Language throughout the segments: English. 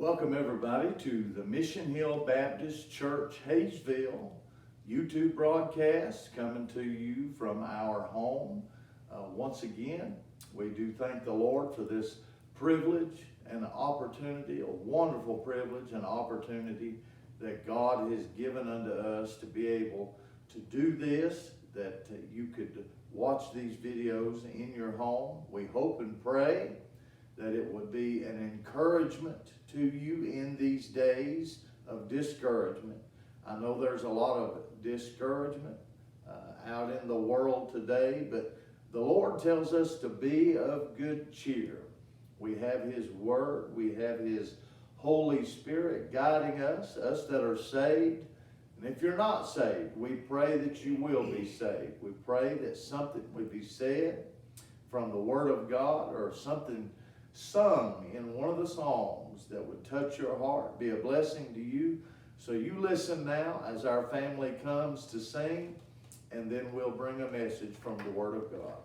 Welcome everybody to the Mission Hill Baptist Church, Hayesville YouTube broadcast coming to you from our home. Once again, we do thank the Lord for this privilege and opportunity, a wonderful privilege and opportunity that God has given unto us to be able to do this, that you could watch these videos in your home. We hope and pray that it would be an encouragement to you in these days of discouragement. I know there's a lot of discouragement out in the world today, but the Lord tells us to be of good cheer. We have His Word, we have His Holy Spirit guiding us that are saved. And if you're not saved, we pray that you will be saved. We pray that something would be said from the Word of God or something sung in one of the songs that would touch your heart, be a blessing to you. So you listen now as our family comes to sing, and then we'll bring a message from the Word of God.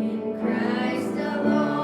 In Christ alone.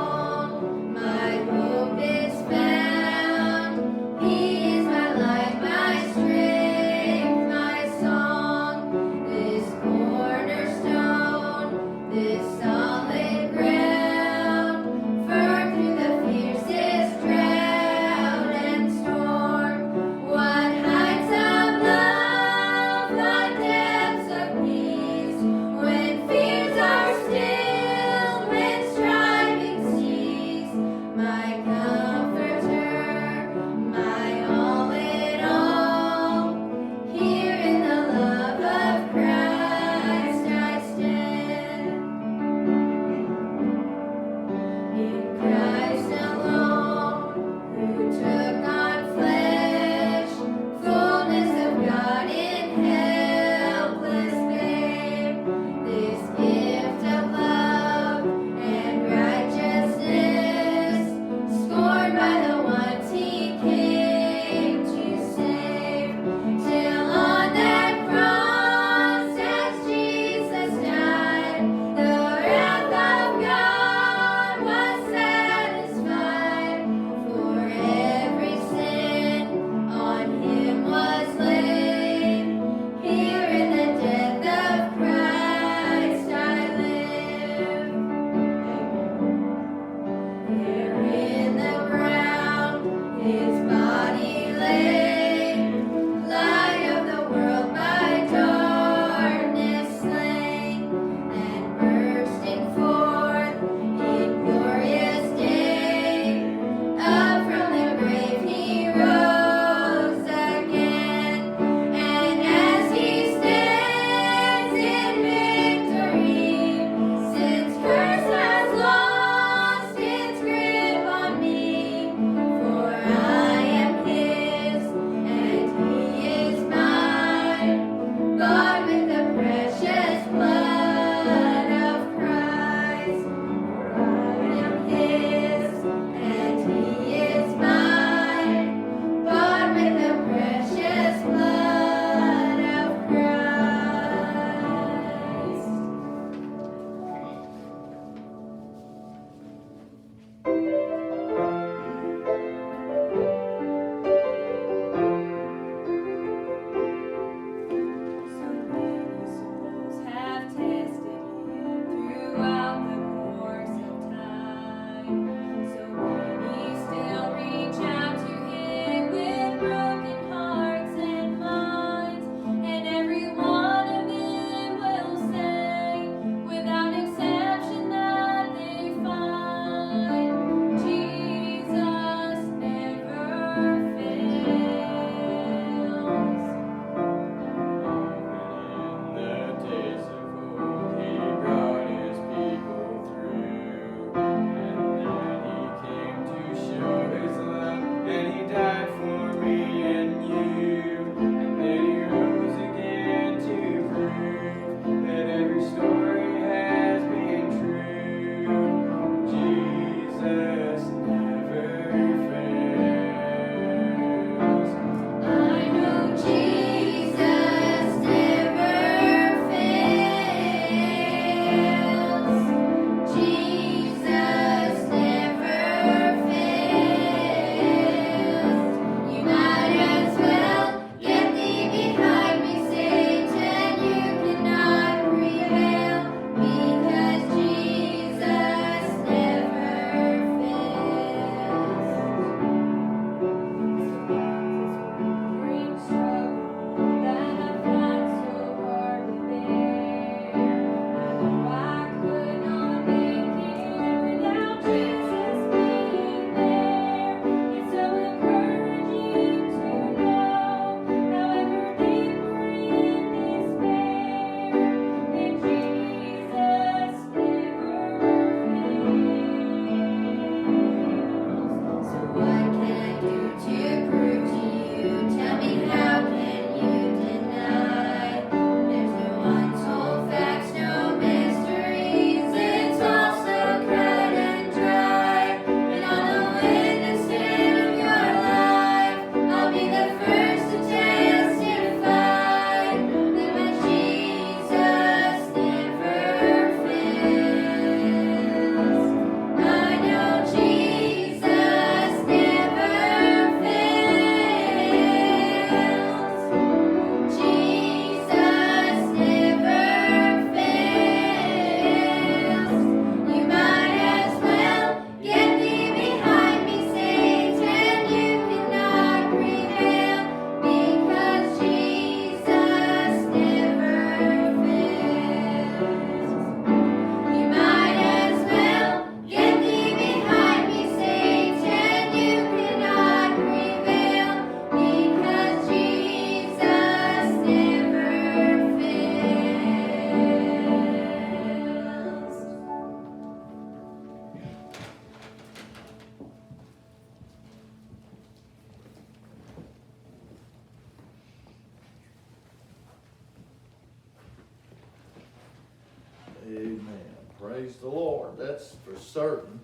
Praise the Lord. That's for certain.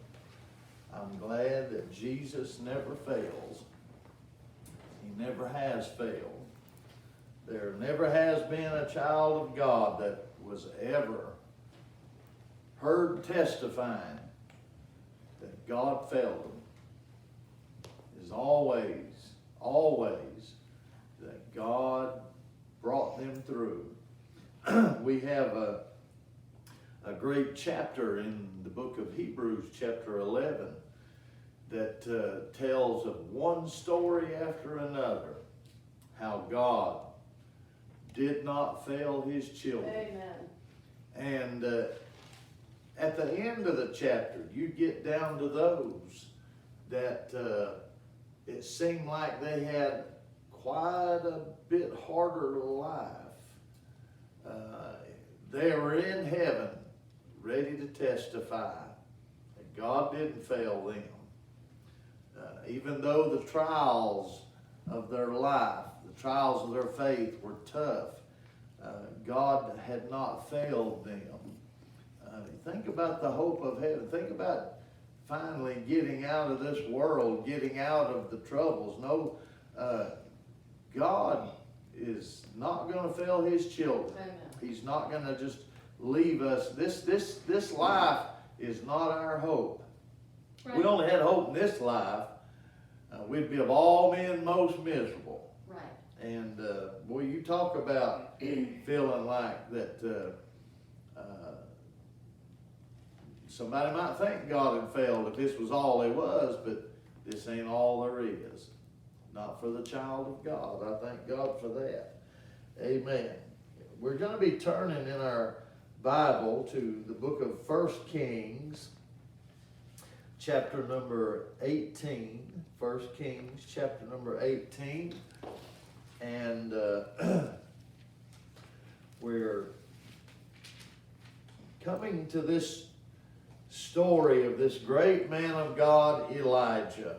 I'm glad that Jesus never fails. He never has failed. There never has been a child of God that was ever heard testifying that God failed them. Is always that God brought them through. We have a great chapter in the book of Hebrews, chapter 11, that tells of one story after another, how God did not fail his children. Amen. And at the end of the chapter, you get down to those that it seemed like they had quite a bit harder life. They were in heaven, ready to testify that God didn't fail them. Even though the trials of their life, the trials of their faith were tough, God had not failed them. Think about the hope of heaven. Think about finally getting out of this world, getting out of the troubles. No, God is not going to fail his children. Amen. He's not going to just leave us. This life is not our hope. Right. We only had hope in this life, we'd be of all men most miserable. Right. And boy, you talk about feeling like that somebody might think God had failed if this was all there was, but this ain't all there is. Not for the child of God. I thank God for that. Amen. We're going to be turning in our Bible to the book of 1 Kings, chapter number 18. 1 Kings, chapter number 18. And we're coming to this story of this great man of God, Elijah.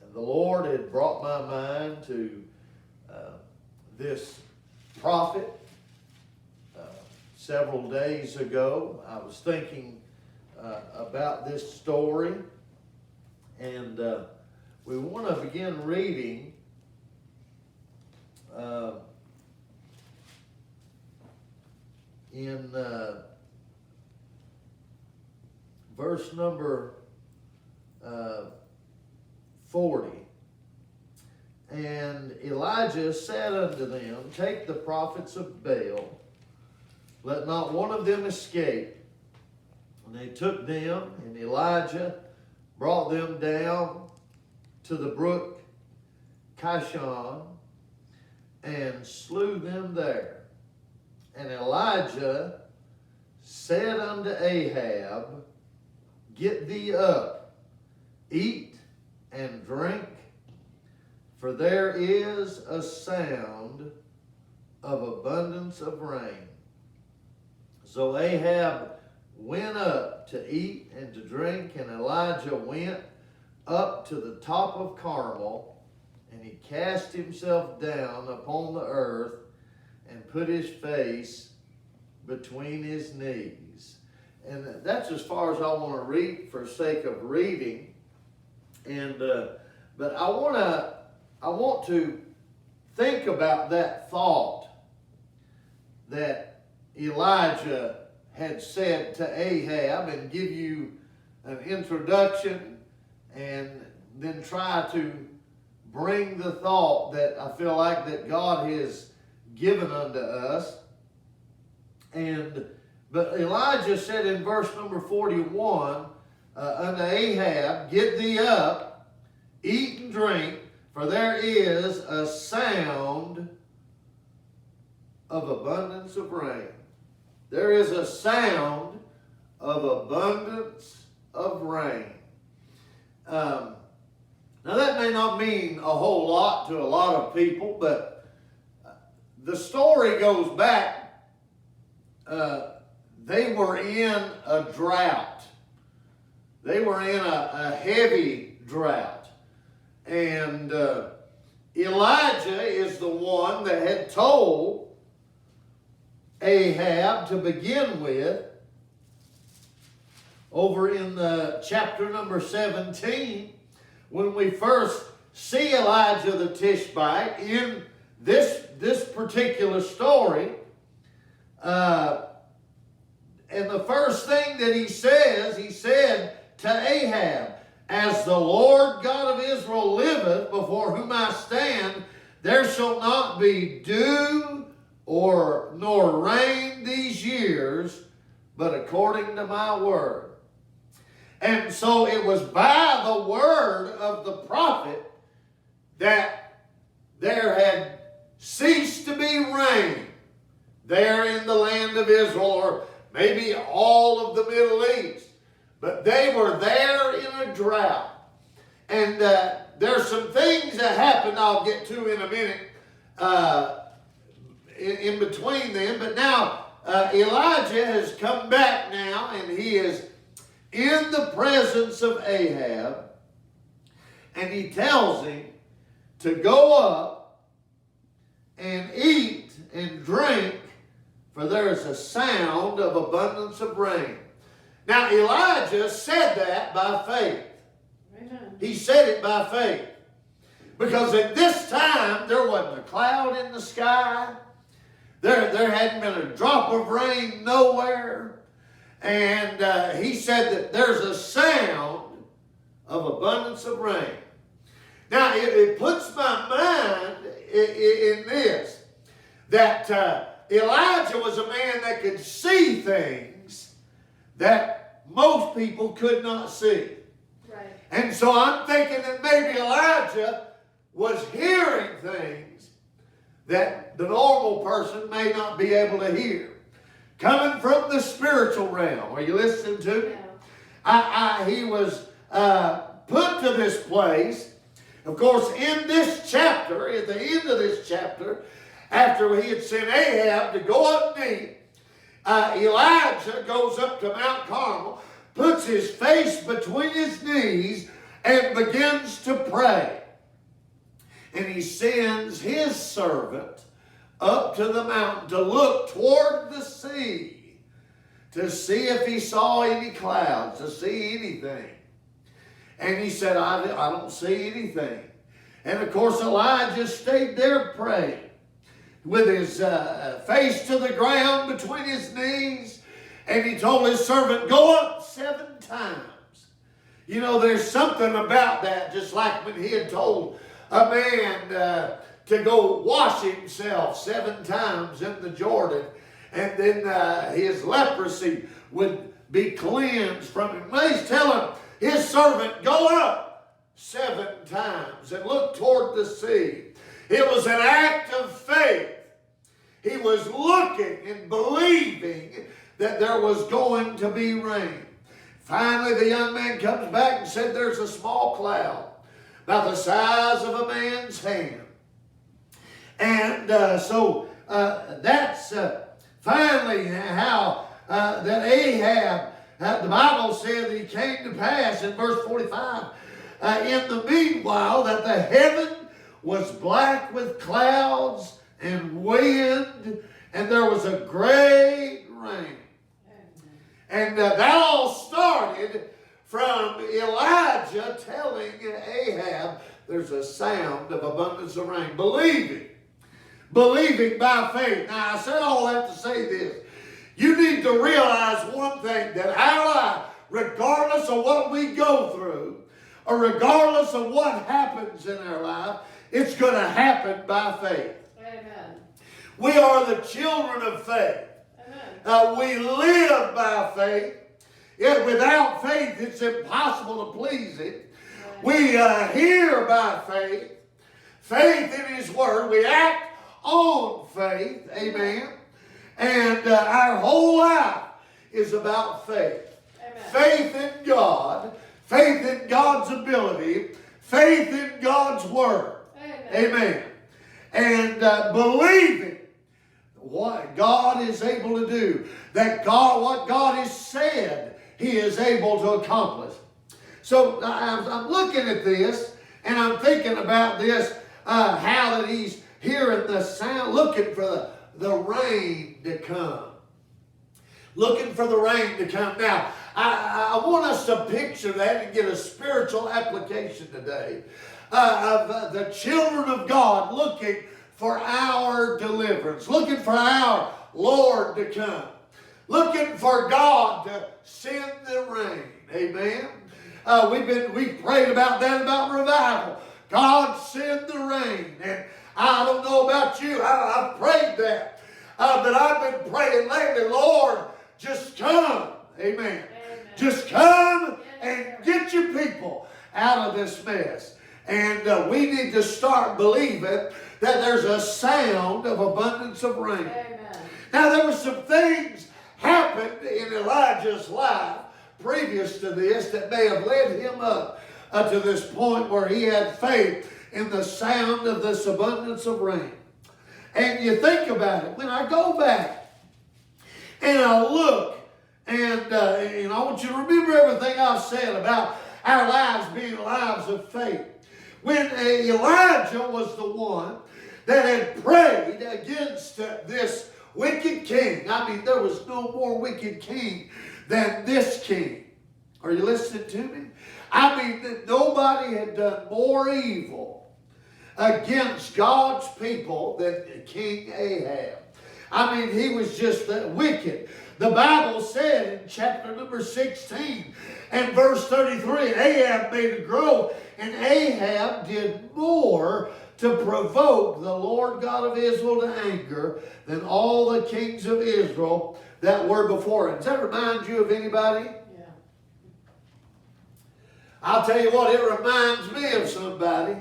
And the Lord had brought my mind to this prophet several days ago. I was thinking about this story, and we want to begin reading in verse number 40. And Elijah said unto them, take the prophets of Baal, let not one of them escape. And they took them, and Elijah brought them down to the brook Kishon, and slew them there. And Elijah said unto Ahab, get thee up, eat and drink, for there is a sound of abundance of rain. So Ahab went up to eat and to drink, and Elijah went up to the top of Carmel, and he cast himself down upon the earth and put his face between his knees. And that's as far as I want to read for sake of reading. And but I want to think about that thought that Elijah had said to Ahab, and give you an introduction, and then try to bring the thought that I feel like that God has given unto us. But Elijah said in verse number 41 unto Ahab, get thee up, eat and drink, for there is a sound of abundance of rain. There is a sound of abundance of rain. Now that may not mean a whole lot to a lot of people, but the story goes back. They were in a drought. They were in a heavy drought. And Elijah is the one that had told Ahab to begin with over in the chapter number 17, when we first see Elijah the Tishbite in this particular story. And the first thing that he says, he said to Ahab, "As the Lord God of Israel liveth, before whom I stand, there shall not be dew nor rain these years, but according to my word." And so it was by the word of the prophet that there had ceased to be rain there in the land of Israel, or maybe all of the Middle East. But they were there in a drought. And there's some things that happened I'll get to in a minute in between them. But now Elijah has come back now, and he is in the presence of Ahab. And he tells him to go up and eat and drink, for there is a sound of abundance of rain. Now Elijah said that by faith. Amen. He said it by faith. Because at this time, there wasn't a cloud in the sky. There hadn't been a drop of rain nowhere. And he said that there's a sound of abundance of rain. Now, it puts my mind in this, that Elijah was a man that could see things that most people could not see. Right. And so I'm thinking that maybe Elijah was hearing things that the normal person may not be able to hear. Coming from the spiritual realm. Are you listening to me? Yeah. He was put to this place. Of course, in this chapter, at the end of this chapter, after he had sent Ahab to go up and eat, Elijah goes up to Mount Carmel, puts his face between his knees, and begins to pray. And he sends his servant up to the mountain to look toward the sea, to see if he saw any clouds, to see anything. And he said, I don't see anything. And of course, Elijah stayed there praying with his face to the ground between his knees. And he told his servant, go up 7 times. You know, there's something about that, just like when he had told a man to go wash himself 7 times in the Jordan, and then his leprosy would be cleansed from him. Well, he's telling his servant, go up 7 times and look toward the sea. It was an act of faith. He was looking and believing that there was going to be rain. Finally, the young man comes back and said, there's a small cloud about the size of a man's hand. And so that's finally how that Ahab, the Bible said that he came to pass in verse 45, in the meanwhile that the heaven was black with clouds and wind, and there was a great rain. And that all started from Elijah telling Ahab there's a sound of abundance of rain. Believing by faith. Now, I said all that to say this. You need to realize one thing, that our life, regardless of what we go through, or regardless of what happens in our life, it's going to happen by faith. Amen. We are the children of faith. Amen. We live by faith. Yet without faith, it's impossible to please it. We hear by faith. Faith in His Word. We act on faith. Amen. And our whole life is about faith. Amen. Faith in God. Faith in God's ability. Faith in God's Word. Amen. Amen. And believing what God is able to do. That God, what God has said, He is able to accomplish. So I'm looking at this, and I'm thinking about this, how that he's hearing the sound, looking for the rain to come. Looking for the rain to come. Now, I want us to picture that and get a spiritual application today of the children of God looking for our deliverance, looking for our Lord to come, looking for God to send the rain. Amen. We've prayed about that, about revival. God send the rain. And I don't know about you. I've prayed that. But I've been praying lately, Lord, just come. Amen. Amen. Just come and Yes, get your people out of this mess. And we need to start believing that there's a sound of abundance of rain. Amen. Now, there were some things happened in Elijah's life previous to this that may have led him up to this point where he had faith in the sound of this abundance of rain. And you think about it, when I go back and I look, and I want you to remember everything I've said about our lives being lives of faith. When Elijah was the one that had prayed against this wicked king. I mean, there was no more wicked king than this king. Are you listening to me? I mean, that nobody had done more evil against God's people than King Ahab. I mean, he was just wicked. The Bible said in chapter number 16 and verse 33, Ahab made a grove, and Ahab did more to provoke the Lord God of Israel to anger than all the kings of Israel that were before him. Does that remind you of anybody? Yeah. I'll tell you what, it reminds me of somebody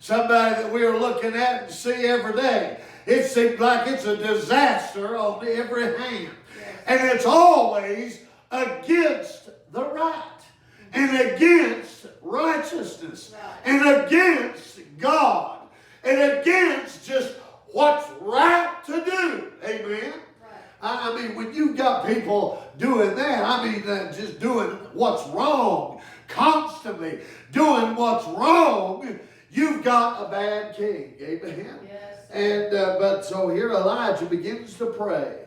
that we are looking at and see every day. It seems like it's a disaster on every hand. Yes. And it's always against the right and against righteousness Right. and against God and against just what's right to do. Amen? Right. I mean, when you've got people doing that, I mean, just doing what's wrong, constantly doing what's wrong, you've got a bad king. Amen? Yes. And but so here Elijah begins to pray.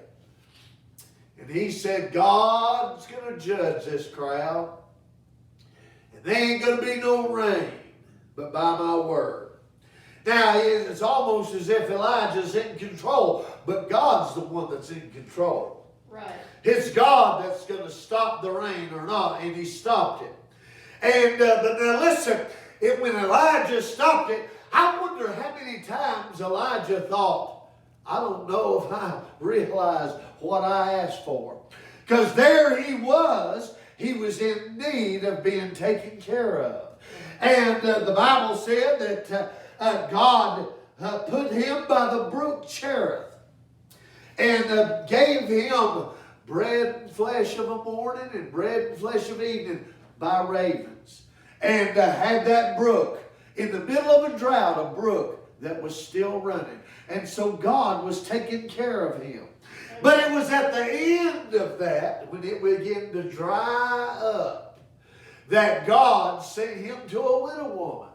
And he said, God's going to judge this crowd. And there ain't going to be no rain, but by my word. Now, it's almost as if Elijah's in control, but God's the one that's in control. Right. It's God that's going to stop the rain or not, and he stopped it. And but now listen, when Elijah stopped it, I wonder how many times Elijah thought, I don't know if I realized what I asked for. Because there he was in need of being taken care of. And the Bible said that God put him by the brook Cherith and gave him bread and flesh of a morning and bread and flesh of evening by ravens. And had that brook in the middle of a drought, a brook that was still running. And so God was taking care of him. But it was at the end of that, when it began to dry up, that God sent him to a widow woman.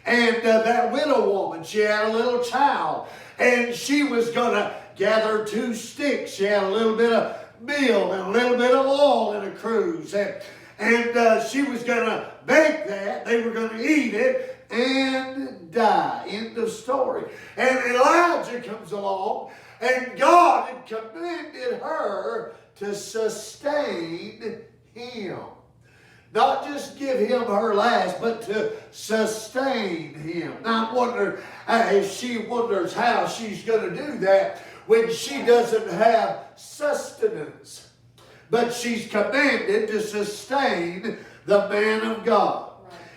And that widow woman, she had a little child. And she was going to gather 2 sticks. She had a little bit of meal and a little bit of oil in a cruse. And she was going to bake that. They were going to eat it and die. End of story. And Elijah comes along, and God had commanded her to sustain him. Not just give him her last, but to sustain him. Now I'm wondering if she wonders how she's going to do that when she doesn't have sustenance. But she's commanded to sustain the man of God.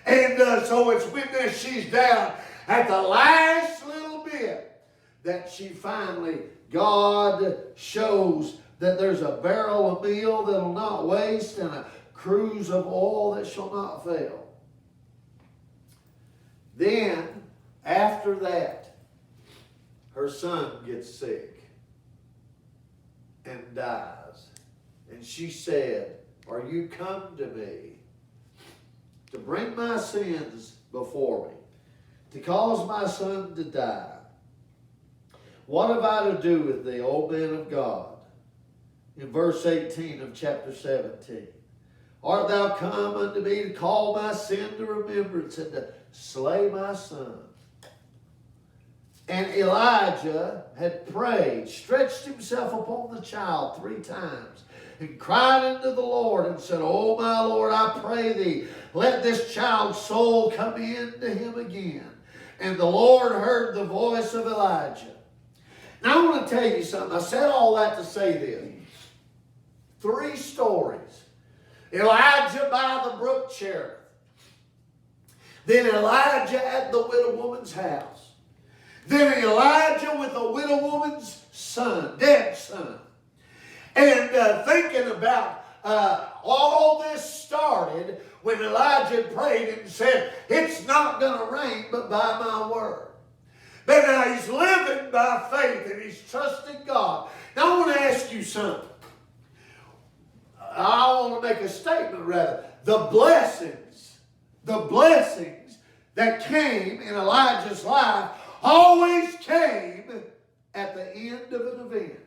Right. And so it's when she's down at the last little bit that she finally, God shows that there's a barrel of meal that'll not waste and a cruse of oil that shall not fail. Then, after that, her son gets sick and dies. And she said, are you come to me to bring my sins before me, to cause my son to die? What have I to do with thee, O man of God? In verse 18 of chapter 17. art thou come unto me to call my sin to remembrance and to slay my son? And Elijah had prayed, stretched himself upon the child 3 times, and cried unto the Lord and said, O my Lord, I pray thee, let this child's soul come into him again. And the Lord heard the voice of Elijah. Now I want to tell you something. I said all that to say this. 3 stories. Elijah by the brook Cherith. Then Elijah at the widow woman's house. Then Elijah with the widow woman's son, dead son. And thinking about all this started when Elijah prayed and said, it's not going to rain but by my word. But now he's living by faith and he's trusting God. Now I want to ask you something. I want to make a statement rather. The blessings that came in Elijah's life always came at the end of an event.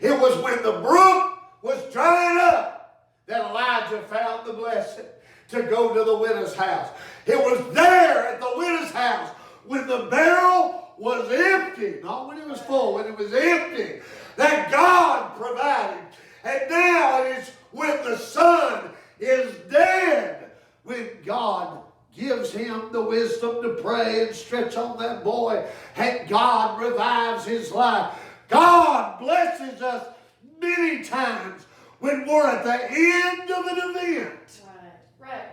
It was when the brook was drying up that Elijah found the blessing to go to the widow's house. It was there at the widow's house when the barrel was empty, not when it was full, when it was empty, that God provided. And now it is when the son is dead, when God gives him the wisdom to pray and stretch on that boy, and God revives his life. God blesses us many times when we're at the end of an event. Right.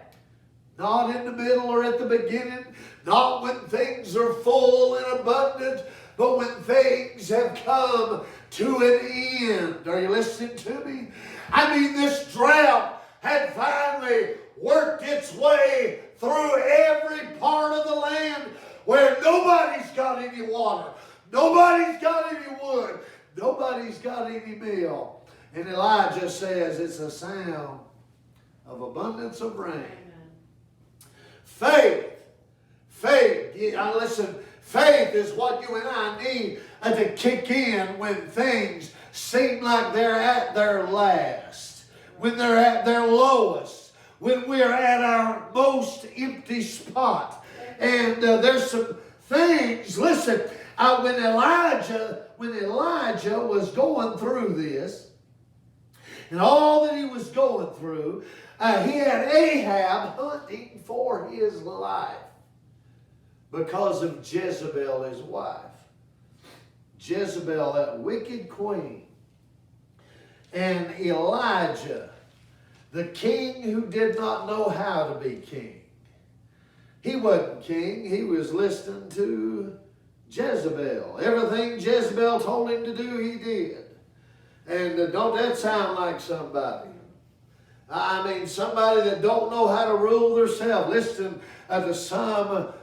Not in the middle or at the beginning, not when things are full and abundant, but when things have come to an end. Are you listening to me? I mean, this drought had finally worked its way through every part of the land where nobody's got any water, nobody's got any wood, nobody's got any meal. And Elijah says it's a sound of abundance of rain. Amen. Faith. Listen, faith is what you and I need to kick in when things seem like they're at their last, when they're at their lowest, when we're at our most empty spot. And there's some things, listen, when Elijah was going through this, and all that he was going through, he had Ahab hunting for his life because of Jezebel, his wife. Jezebel, that wicked queen. And Elijah, the king who did not know how to be king. He wasn't king. He was listening to Jezebel. Everything Jezebel told him to do, he did. And don't that sound like somebody? I mean, somebody that don't know how to rule themselves. Listen to some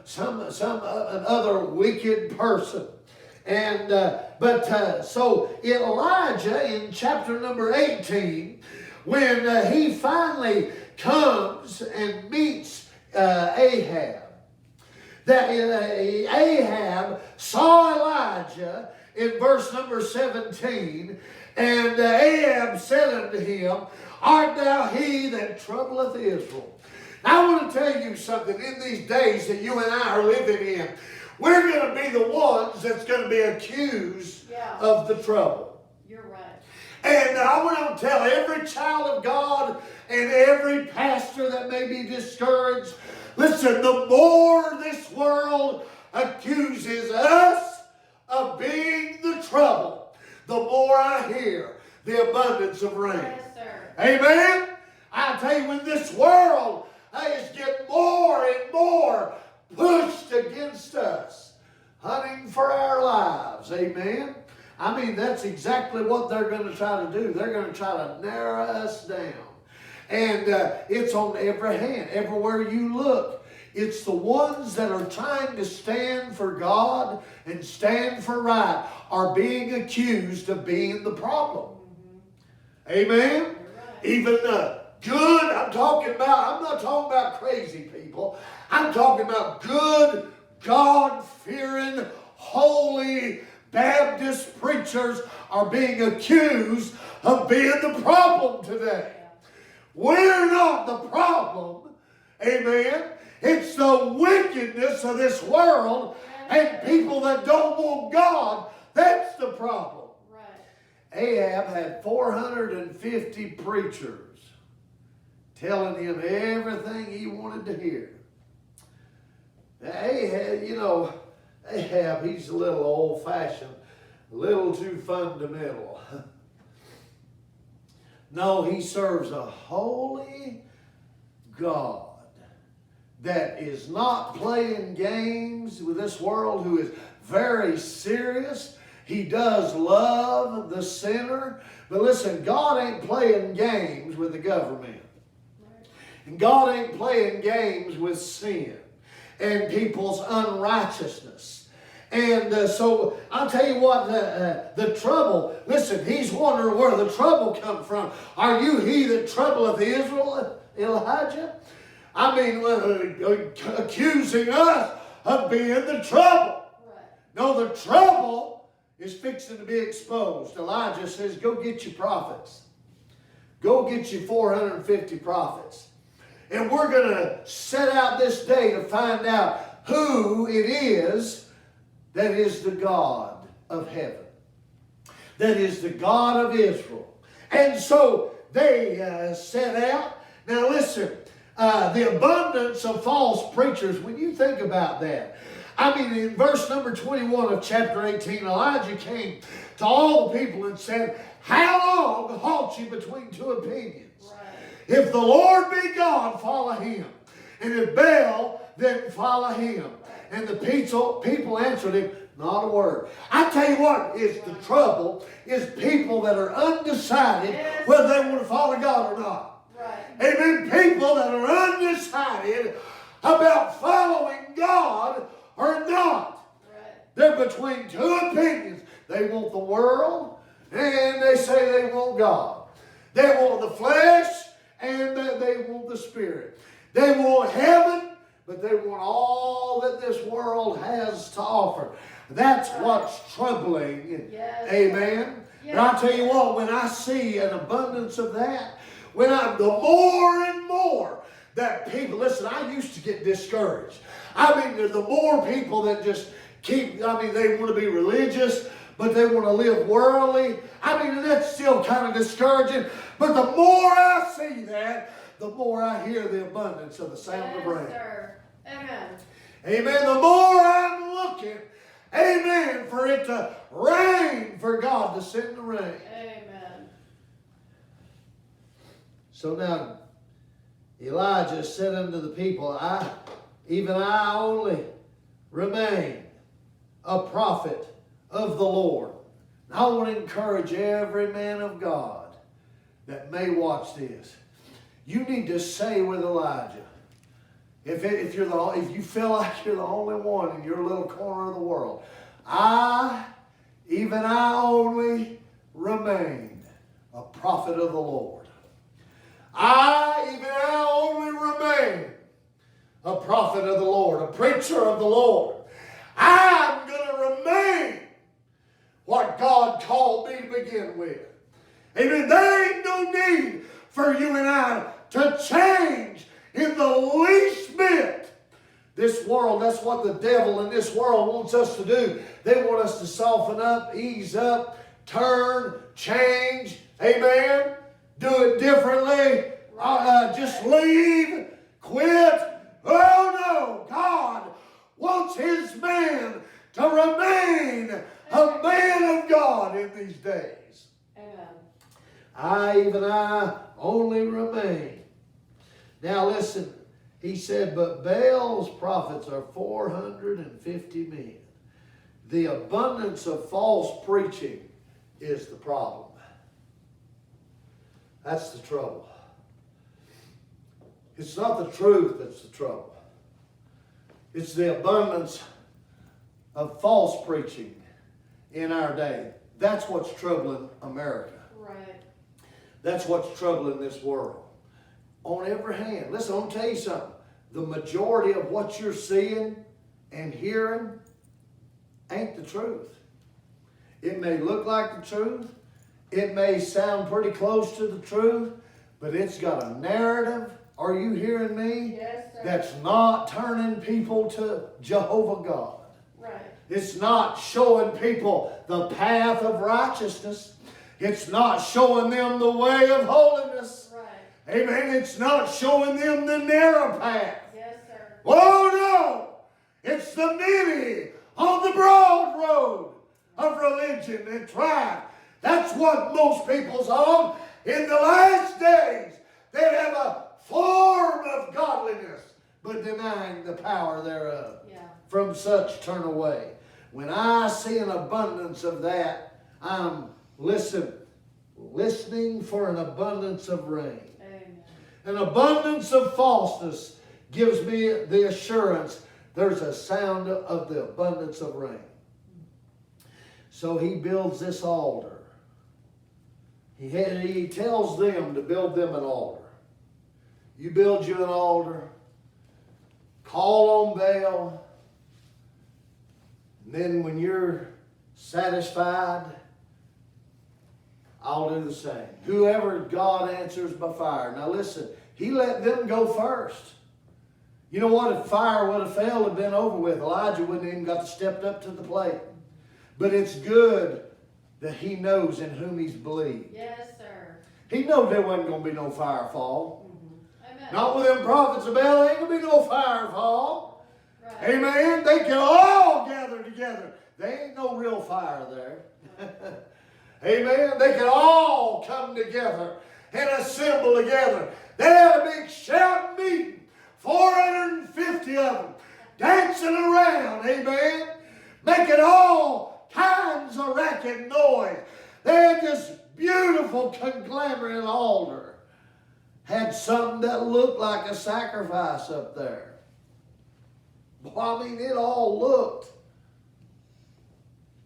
other wicked person. And so Elijah in chapter number 18, when he finally comes and meets Ahab, that Ahab saw Elijah in verse number 17, and Ahab said unto him, art thou he that troubleth Israel? Now, I want to tell you something. In these days that you and I are living in, we're going to be the ones that's going to be accused of the trouble. You're right. And I want to tell every child of God and every pastor that may be discouraged, listen, the more this world accuses us of being the trouble, the more I hear the abundance of rain. Yes, sir. Amen? I tell you, when this world is getting more and more pushed against us, hunting for our lives. Amen? I mean, that's exactly what they're going to try to do. They're going to try to narrow us down. And it's on every hand, everywhere you look. It's the ones that are trying to stand for God and stand for right are being accused of being the problem. Mm-hmm. Amen? Right. Even good, I'm not talking about crazy people. I'm talking about good, God-fearing, holy Baptist preachers are being accused of being the problem today. We're not the problem. Amen. It's the wickedness of this world and people that don't want God. That's the problem. Right. Ahab had 450 preachers telling him everything he wanted to hear. Ahab, he's a little old-fashioned, a little too fundamental. No, he serves a holy God that is not playing games with this world, who is very serious. He does love the sinner. But listen, God ain't playing games with the government. And God ain't playing games with sin and people's unrighteousness. And so I'll tell you what, the trouble, listen, he's wondering where the trouble come from. Are you he that troubleth Israel, Elijah? I mean, accusing us of being the trouble. Right. No, the trouble is fixing to be exposed. Elijah says, go get your prophets. Go get your 450 prophets. And we're going to set out this day to find out who it is that is the God of heaven, that is the God of Israel. And so they set out. Now listen, the abundance of false preachers, when you think about that, I mean, in verse number 21 of chapter 18, Elijah came to all the people and said, how long halt you between two opinions? Right. If the Lord be God, follow him. And if Baal, then follow him. And the people answered him, not a word. I tell you what is the trouble, is people that are undecided whether they want to follow God or not. Right. Amen. People that are undecided about following God or not. Right. They're between two opinions. They want the world and they say they want God. They want the flesh and they want the spirit. They want heaven, but they want all that this world has to offer. That's what's troubling. Yes. Amen. Yes. And I'll tell you what, when I see an abundance of that, the more and more that people, listen, I used to get discouraged. I mean, the more people that just they want to be religious, but they want to live worldly. I mean, that's still kind of discouraging. But the more I see that, the more I hear the abundance of the sound of rain. Sir. Amen. Amen. The more I'm looking, amen, for it to rain, for God to send the rain. Amen. So now, Elijah said unto the people, even I only remain a prophet of the Lord. I want to encourage every man of God that may watch this. You need to say with Elijah, if you feel like you're the only one in your little corner of the world, even I only remain a prophet of the Lord. I only remain a prophet of the Lord, a preacher of the Lord. I'm going to remain what God called me to begin with. Amen. There ain't no need for you and I to change in the least bit. This world, that's what the devil in this world wants us to do. They want us to soften up, ease up, turn, change. Amen. Do it differently. Just leave, quit. Oh no, God wants his man to remain a man of God in these days. Amen. Even I only remain. Now listen, he said, but Baal's prophets are 450 men. The abundance of false preaching is the problem. That's the trouble. It's not the truth that's the trouble. It's the abundance of false preaching in our day. That's what's troubling America. Right. That's what's troubling this world. On every hand. Listen, I'm going to tell you something. The majority of what you're seeing and hearing ain't the truth. It may look like the truth. It may sound pretty close to the truth. but it's got a narrative. Are you hearing me? Yes, sir. That's not turning people to Jehovah God. Right. It's not showing people the path of righteousness. It's not showing them the way of holiness. Right. Amen. It's not showing them the narrow path. Yes, sir. Oh no! It's the many on the broad road of religion and tribe. That's what most people's on. In the last days, they have a form of godliness, but denying the power thereof. Yeah. From such turn away. When I see an abundance of that, I'm listening for an abundance of rain. Amen. An abundance of falseness gives me the assurance there's a sound of the abundance of rain. So he builds this altar. He tells them to build them an altar. You build you an altar, call on Baal, and then when you're satisfied, I'll do the same. Whoever God answers by fire. Now listen, he let them go first. You know what? If fire would have failed, it'd been over with. Elijah wouldn't even got to step up to the plate. But it's good that he knows in whom he's believed. Yes, sir. He knew there wasn't going to be no fire fall. Amen. Not with them prophets of Baal, ain't going to be no fire fall. Right. Amen. They can all gather together. There ain't no real fire there. Amen. They can all come together and assemble together. They had a big shout meeting. 450 of them dancing around. Amen. Making all kinds of racket noise. They had this beautiful conglomerate altar. Had something that looked like a sacrifice up there. Well, I mean, it all looked,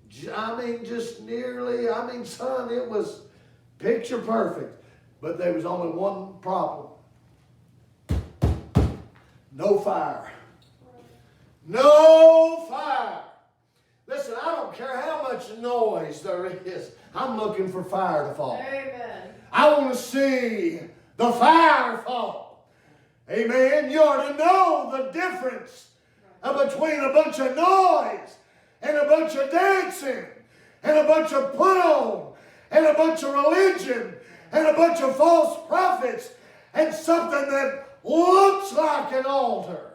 just nearly, son, it was picture perfect. But there was only one problem. No fire. No fire. Listen, I don't care how much noise there is. I'm looking for fire to fall. Amen. I want to see the fire fall. Amen. You ought to know the difference between a bunch of noise and a bunch of dancing and a bunch of put on and a bunch of religion and a bunch of false prophets and something that looks like an altar.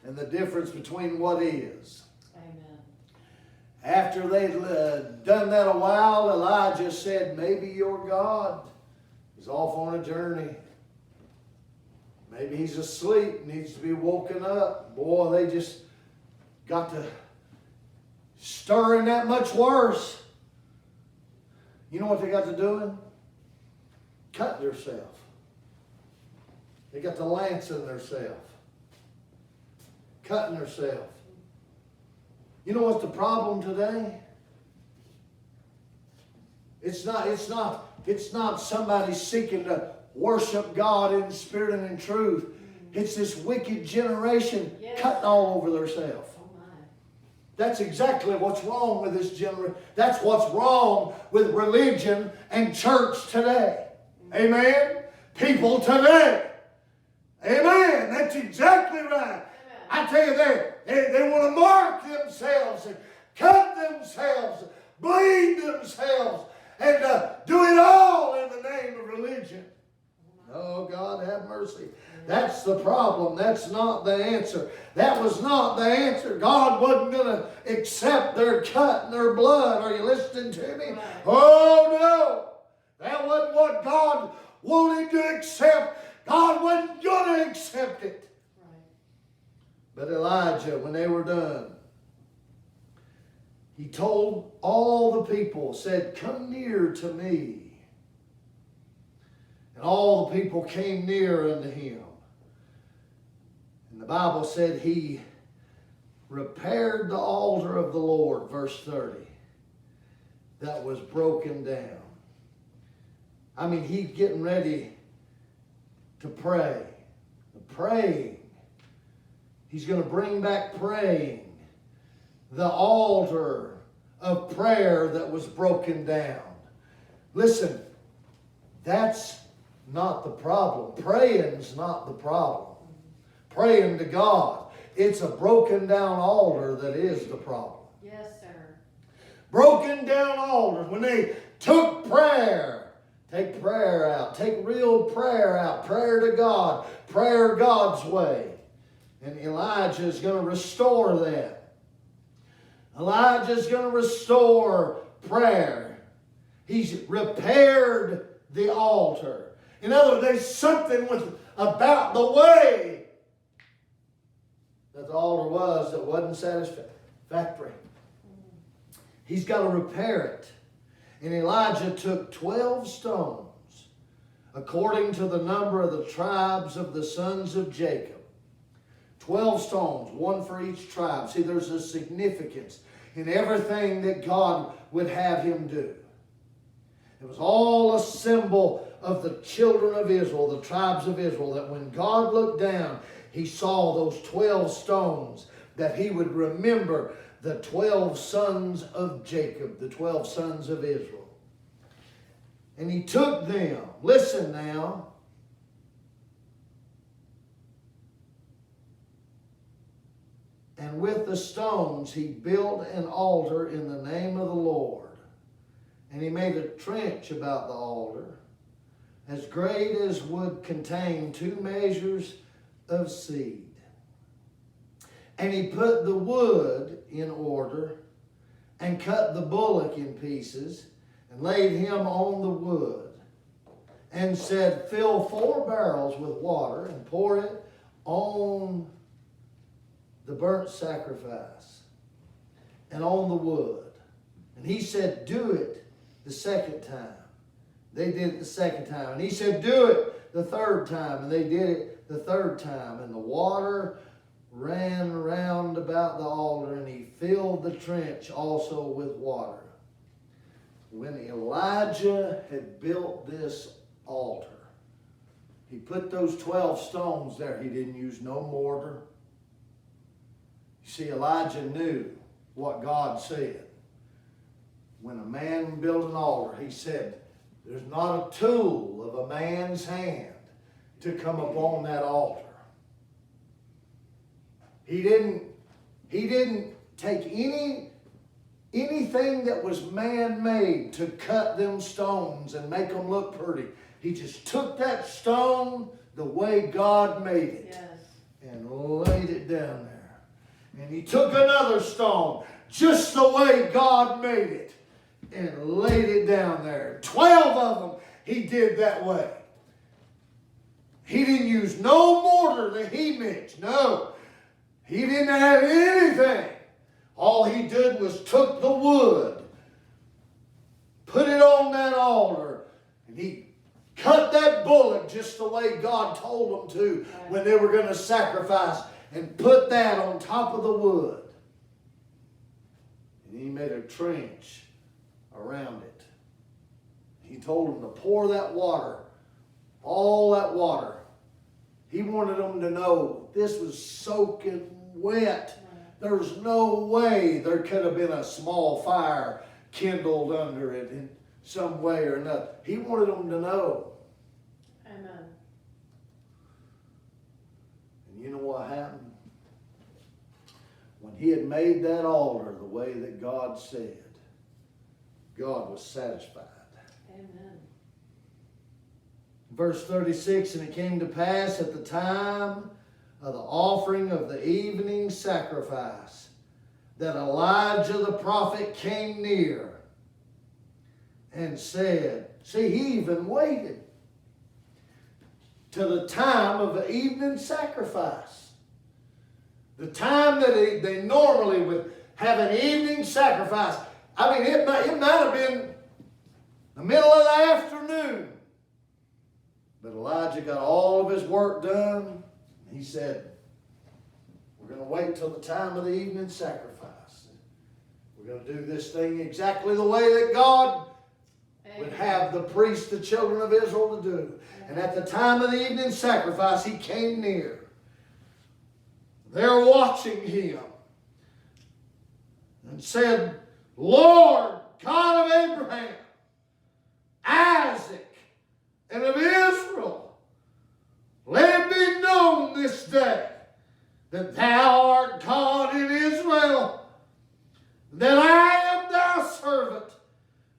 And the difference between what is. Amen. After they'd done that a while, Elijah said, maybe your God is off on a journey. Maybe he's asleep, needs to be woken up. Boy, they just got to stirring that much worse. You know what they got to doing? Cut themselves. They got the lance in themselves. Cutting themselves. You know what's the problem today? It's not somebody seeking to worship God in spirit and in truth. It's this wicked generation cutting all over themselves. Oh my. That's exactly what's wrong with this generation. That's what's wrong with religion and church today. Amen? People today. Amen. That's exactly right. I tell you, they want to mark themselves and cut themselves, bleed themselves, and do it all in the name of religion. Oh, God, have mercy. That's the problem. That's not the answer. That was not the answer. God wasn't going to accept their cut and their blood. Are you listening to me? Oh, no. That wasn't what God wanted to accept. God wasn't going to accept it. But Elijah, when they were done, he told all the people, said, come near to me. And all the people came near unto him. And the Bible said he repaired the altar of the Lord, verse 30, that was broken down. I mean, he's getting ready to pray. The praying. He's going to bring back praying. The altar of prayer that was broken down. Listen, that's not the problem. Praying's not the problem. Praying to God. It's a broken down altar that is the problem. Yes, sir. Broken down altars. When they took prayer, take prayer out. Take real prayer out. Prayer to God. Prayer God's way. And Elijah is going to restore that. Elijah is going to restore prayer. He's repaired the altar. In other words, there's something about the way that the altar was that wasn't satisfactory. He's got to repair it. And Elijah took 12 stones, according to the number of the tribes of the sons of Jacob. 12 stones, one for each tribe. See, there's a significance in everything that God would have him do. It was all a symbol of the children of Israel, the tribes of Israel, that when God looked down, he saw those 12 stones, that he would remember the 12 sons of Jacob, the 12 sons of Israel. And he took them, listen now, and with the stones he built an altar in the name of the Lord. And he made a trench about the altar, as great as would contain 2 measures of seed. And he put the wood in order, and cut the bullock in pieces, and laid him on the wood, and said, fill 4 barrels with water, and pour it on the burnt sacrifice, and on the wood. And he said, do it the second time. They did it the second time. And he said, do it the third time. And they did it the third time. And the water ran round about the altar, and he filled the trench also with water. When Elijah had built this altar, he put those 12 stones there. He didn't use no mortar. You see, Elijah knew what God said. When a man built an altar, he said, there's not a tool of a man's hand to come upon that altar. He didn't take anything that was man-made to cut them stones and make them look pretty. He just took that stone the way God made it. Yes. And laid it down there. And he took another stone just the way God made it and laid it down there. 12 of them he did that way. He didn't use no mortar that he mixed. No. He didn't have anything. All he did was took the wood, put it on that altar, and he cut that bullock just the way God told them to when they were going to sacrifice, and put that on top of the wood. And he made a trench around it. He told them to pour that water, all that water. He wanted them to know this was soaking wet. There's no way there could have been a small fire kindled under it in some way or another. He wanted them to know. Amen. And you know what happened? When he had made that altar the way that God said, God was satisfied. Amen. Verse 36, and it came to pass at the time of the offering of the evening sacrifice that Elijah the prophet came near and said, see, he even waited to the time of the evening sacrifice. The time that they normally would have an evening sacrifice. I mean, it might have been the middle of the afternoon. But Elijah got all of his work done. He said, we're going to wait till the time of the evening sacrifice. We're going to do this thing exactly the way that God would have the priests, the children of Israel, to do. And at the time of the evening sacrifice, he came near. They're watching him. And said, Lord, God of Abraham, Isaac, and of Israel, let it be known this day that thou art God in Israel, that I am thy servant,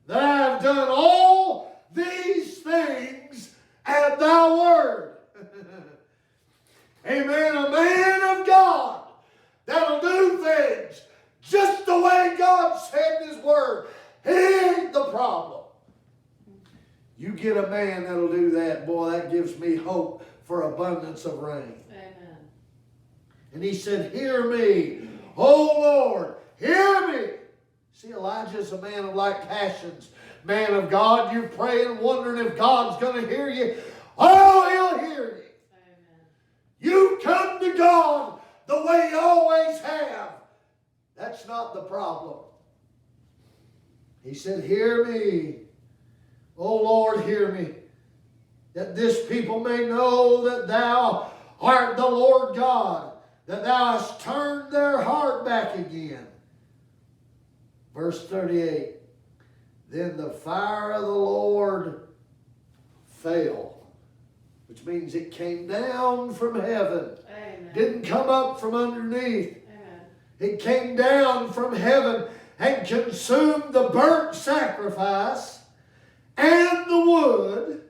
that I have done all these things at thy word. Amen. A man of God that'll do things just the way God said in his word. He ain't the problem. You get a man that'll do that, boy, that gives me hope for abundance of rain. Amen. And he said, hear me, O Lord, hear me. See, Elijah's a man of like passions. Man of God, you're praying, wondering if God's going to hear you. Oh, he'll hear you. Amen. You come to God the way you always have. That's not the problem. He said, hear me. O Lord, hear me. That this people may know that thou art the Lord God, that thou hast turned their heart back again. Verse 38. Then the fire of the Lord fell, which means it came down from heaven. Amen. Didn't come up from underneath. Amen. It came down from heaven and consumed the burnt sacrifice and the wood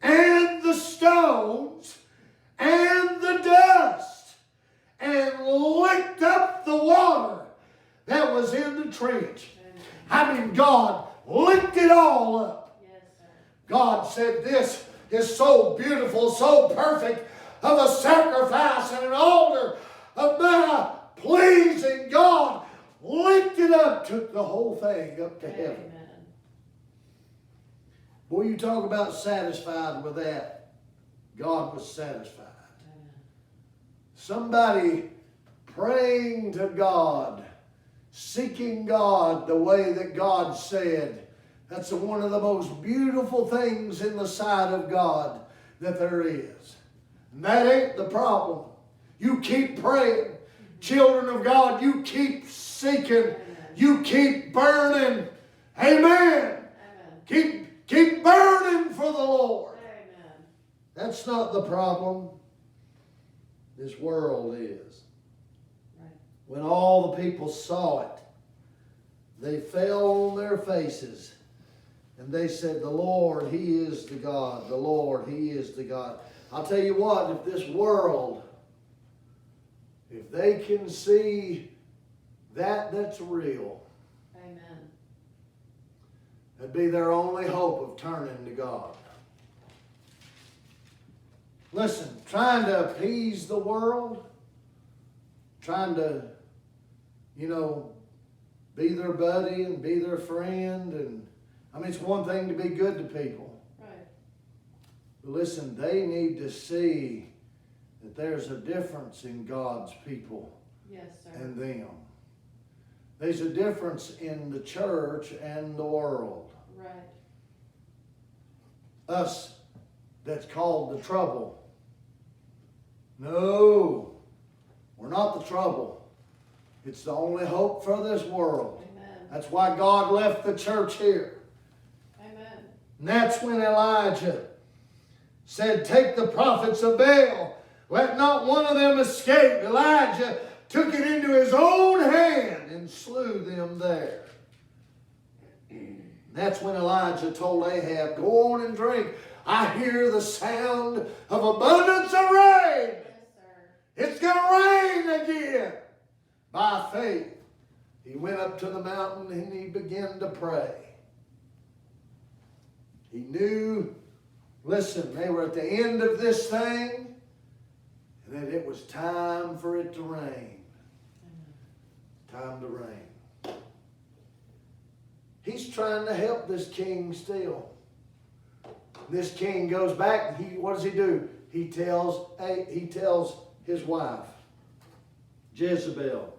and the stones and the dust and licked up the water that was in the trench. Amen. I mean, God licked it all up. Yes, sir. God said, this is so beautiful, so perfect of a sacrifice and an altar of my pleasing. God licked it up, took the whole thing up to heaven. Amen. Boy, you talk about satisfied with that. God was satisfied. Amen. Somebody praying to God, seeking God the way that God said. That's one of the most beautiful things in the sight of God that there is. And that ain't the problem. You keep praying. Children of God, you keep seeking. Amen. You keep burning. Amen. Amen. Keep burning for the Lord. Amen. That's not the problem. This world is. Right. When all the people saw it, they fell on their faces and they said, the Lord, He is the God. The Lord, He is the God. I'll tell you what, if this world, if they can see that's real, Amen. that'd be their only hope of turning to God. Listen, trying to appease the world, trying to, be their buddy and be their friend. And I mean, it's one thing to be good to people. Right. But listen, they need to see that there's a difference in God's people Yes, sir. and them. There's a difference in the church and the world. Right. Us that's called the trouble. No, we're not the trouble. It's the only hope for this world. Amen. That's why God left the church here. Amen. And that's when Elijah said, take the prophets of Baal. Let not one of them escape. Elijah took it into his own hand and slew them there. And that's when Elijah told Ahab, go on and drink. I hear the sound of abundance of rain. Yes, sir. It's going to rain again. By faith, he went up to the mountain and he began to pray. He knew, listen, they were at the end of this thing and that it was time for it to rain. Time to rain. He's trying to help this king still. This king goes back and what does he do? He tells his wife, Jezebel,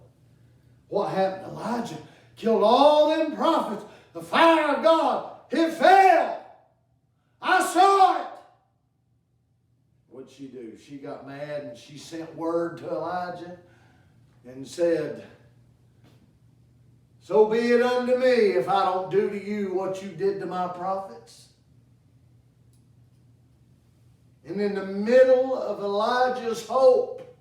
what happened? Elijah killed all them prophets. The fire of God, it fell. I saw it. What'd she do? She got mad and she sent word to Elijah and said, so be it unto me if I don't do to you what you did to my prophets. And in the middle of Elijah's hope,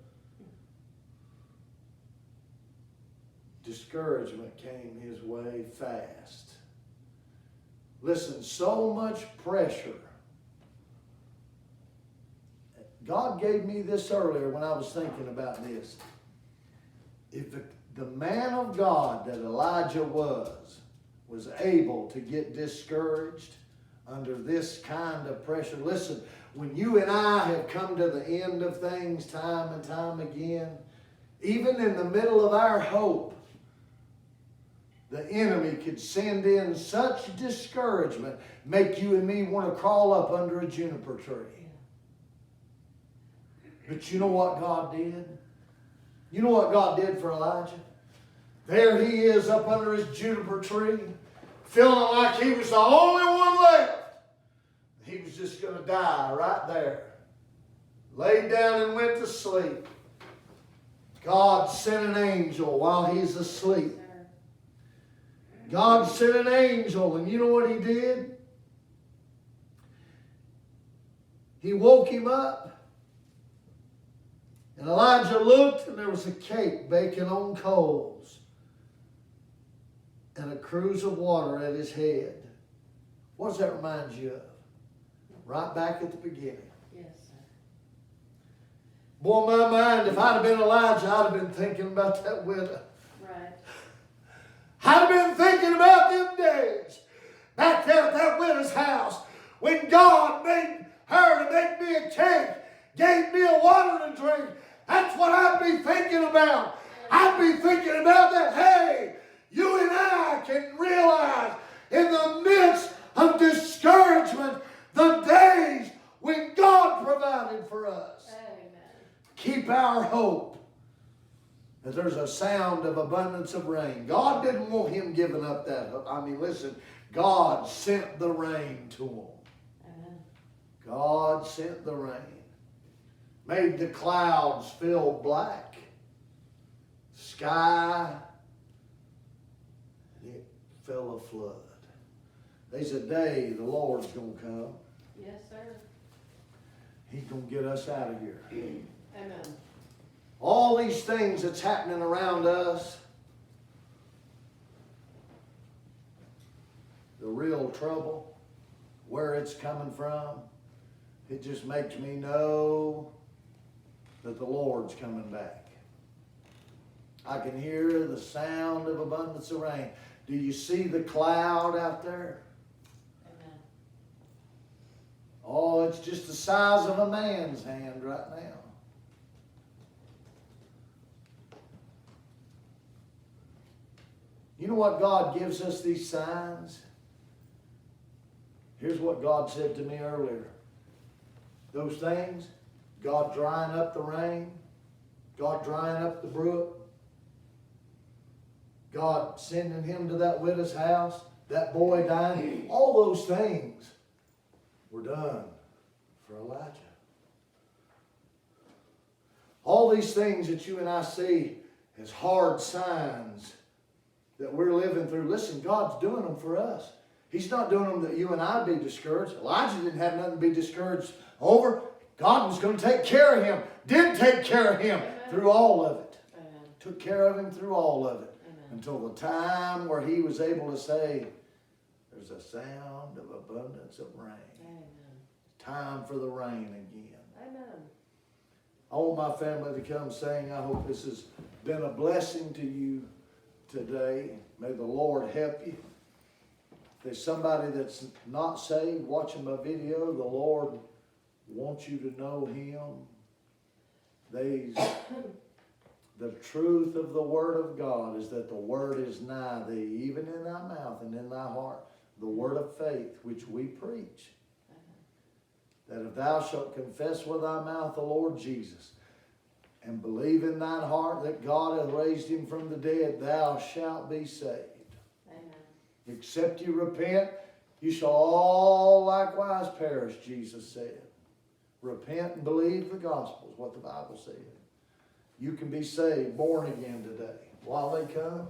discouragement came his way fast. Listen, so much pressure. God gave me this earlier when I was thinking about this. If the man of God that Elijah was able to get discouraged under this kind of pressure. Listen, when you and I have come to the end of things time and time again, even in the middle of our hope, the enemy could send in such discouragement, make you and me want to crawl up under a juniper tree. But you know what God did? You know what God did for Elijah? There he is up under his juniper tree, feeling like he was the only one left. He was just going to die right there. Laid down and went to sleep. God sent an angel while he's asleep. God sent an angel, and you know what he did? He woke him up. And Elijah looked, and there was a cake baking on coals and a cruse of water at his head. What does that remind you of? Right back at the beginning. Yes, sir. Boy, my mind, if I'd have been Elijah, I'd have been thinking about that widow. Right. I'd have been thinking about them days back there at that widow's house when God made her to make me a cake, gave me a water to drink. That's what I'd be thinking about. I'd be thinking about that. Hey, you and I can realize in the midst of discouragement the days when God provided for us. Amen. Keep our hope that there's a sound of abundance of rain. God didn't want him giving up that hope. I mean, listen, God sent the rain to him. Amen. God sent the rain. Made the clouds fill black. Sky. And it fell a flood. There's a day the Lord's going to come. Yes, sir. He's going to get us out of here. Amen. All these things that's happening around us, the real trouble, where it's coming from, it just makes me know that the Lord's coming back. I can hear the sound of abundance of rain. Do you see the cloud out there? Amen. Oh, it's just the size of a man's hand right now. You know what God gives us these signs? Here's what God said to me earlier. Those things, God drying up the rain, God drying up the brook, God sending him to that widow's house, that boy dying, all those things were done for Elijah. All these things that you and I see as hard signs that we're living through, listen, God's doing them for us. He's not doing them that you and I be discouraged. Elijah didn't have nothing to be discouraged over. God was going to take care of him. Did take care of him through all of it. Amen. Took care of him through all of it. Amen. Until the time where he was able to say, there's a sound of abundance of rain. Amen. Time for the rain again. Amen. I want my family to come saying, I hope this has been a blessing to you today. May the Lord help you. If there's somebody that's not saved watching my video, the Lord wants you to know him. The truth of the Word of God is that the Word is nigh thee, even in thy mouth and in thy heart. The Word of faith which we preach. That if thou shalt confess with thy mouth the Lord Jesus, and believe in thine heart that God hath raised him from the dead, thou shalt be saved. Amen. Except you repent, you shall all likewise perish, Jesus said. Repent and believe the gospel is what the Bible said. You can be saved, born again today. While they come,